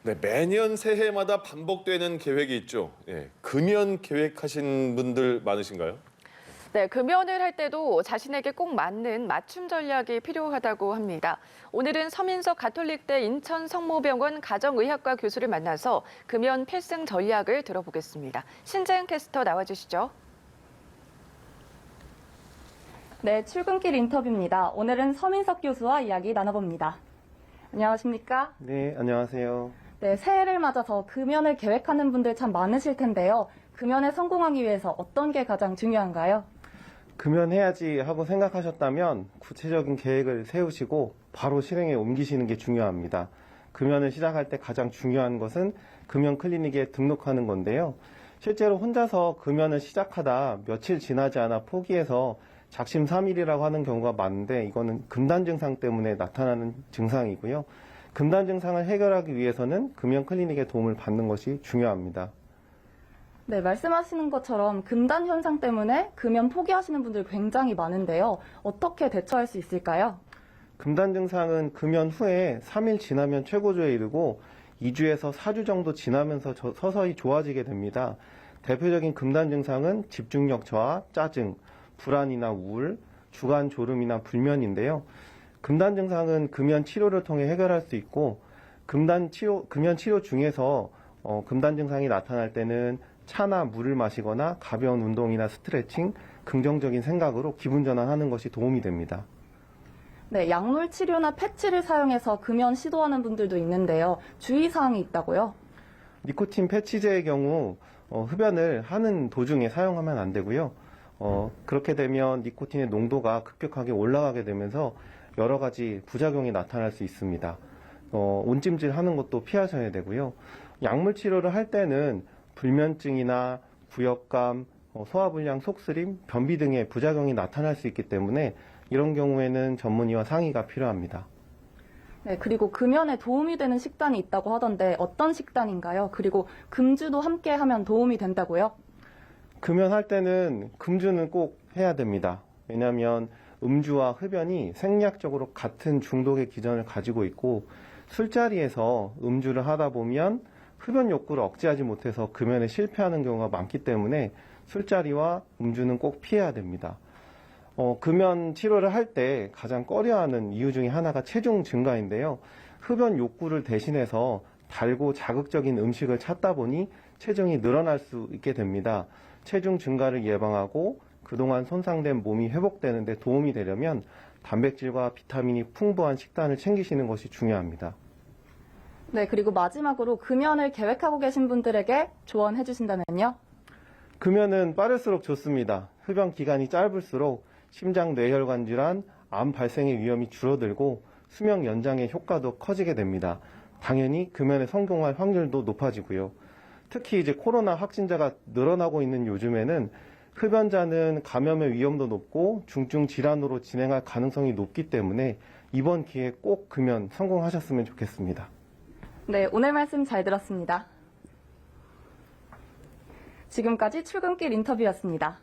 네, 매년 새해마다 반복되는 계획이 있죠. 예, 금연 계획하신 분들 많으신가요? 네, 금연을 할 때도 자신에게 꼭 맞는 맞춤 전략이 필요하다고 합니다. 오늘은 서민석 가톨릭대 인천 성모병원 가정의학과 교수를 만나서 금연 필승 전략을 들어보겠습니다. 신재은 캐스터 나와주시죠. 네, 출근길 인터뷰입니다. 오늘은 서민석 교수와 이야기 나눠봅니다. 안녕하십니까? 네, 안녕하세요. 네, 새해를 맞아서 금연을 계획하는 분들 참 많으실 텐데요. 금연에 성공하기 위해서 어떤 게 가장 중요한가요? 금연해야지 하고 생각하셨다면 구체적인 계획을 세우시고 바로 실행에 옮기시는 게 중요합니다. 금연을 시작할 때 가장 중요한 것은 금연 클리닉에 등록하는 건데요. 실제로 혼자서 금연을 시작하다 며칠 지나지 않아 포기해서 작심삼일이라고 하는 경우가 많은데 이거는 금단 증상 때문에 나타나는 증상이고요. 금단 증상을 해결하기 위해서는 금연 클리닉의 도움을 받는 것이 중요합니다. 네, 말씀하시는 것처럼 금단 현상 때문에 금연 포기하시는 분들 굉장히 많은데요. 어떻게 대처할 수 있을까요? 금단 증상은 금연 후에 3일 지나면 최고조에 이르고 2주에서 4주 정도 지나면서 서서히 좋아지게 됩니다. 대표적인 금단 증상은 집중력 저하, 짜증, 불안이나 우울, 주간 졸음이나 불면인데요. 금단 증상은 금연 치료를 통해 해결할 수 있고 금연 치료 중에서 금단 증상이 나타날 때는 차나 물을 마시거나 가벼운 운동이나 스트레칭, 긍정적인 생각으로 기분 전환하는 것이 도움이 됩니다. 네, 약물 치료나 패치를 사용해서 금연 시도하는 분들도 있는데요. 주의사항이 있다고요? 니코틴 패치제의 경우 흡연을 하는 도중에 사용하면 안 되고요. 그렇게 되면 니코틴의 농도가 급격하게 올라가게 되면서 여러 가지 부작용이 나타날 수 있습니다. 온찜질 하는 것도 피하셔야 되고요. 약물 치료를 할 때는 불면증이나 구역감, 소화불량, 속쓰림, 변비 등의 부작용이 나타날 수 있기 때문에 이런 경우에는 전문의와 상의가 필요합니다. 네, 그리고 금연에 도움이 되는 식단이 있다고 하던데 어떤 식단인가요? 그리고 금주도 함께 하면 도움이 된다고요? 금연할 때는 금주는 꼭 해야 됩니다. 왜냐하면 음주와 흡연이 생리학적으로 같은 중독의 기전을 가지고 있고 술자리에서 음주를 하다 보면 흡연 욕구를 억제하지 못해서 금연에 실패하는 경우가 많기 때문에 술자리와 음주는 꼭 피해야 됩니다. 금연 치료를 할 때 가장 꺼려하는 이유 중에 하나가 체중 증가인데요. 흡연 욕구를 대신해서 달고 자극적인 음식을 찾다 보니 체중이 늘어날 수 있게 됩니다. 체중 증가를 예방하고 그동안 손상된 몸이 회복되는 데 도움이 되려면 단백질과 비타민이 풍부한 식단을 챙기시는 것이 중요합니다. 네, 그리고 마지막으로 금연을 계획하고 계신 분들에게 조언해 주신다면요? 금연은 빠를수록 좋습니다. 흡연 기간이 짧을수록 심장 뇌혈관 질환, 암 발생의 위험이 줄어들고 수명 연장의 효과도 커지게 됩니다. 당연히 금연에 성공할 확률도 높아지고요. 특히 이제 코로나 확진자가 늘어나고 있는 요즘에는 흡연자는 감염의 위험도 높고 중증 질환으로 진행할 가능성이 높기 때문에 이번 기회에 꼭 금연 성공하셨으면 좋겠습니다. 네, 오늘 말씀 잘 들었습니다. 지금까지 출근길 인터뷰였습니다.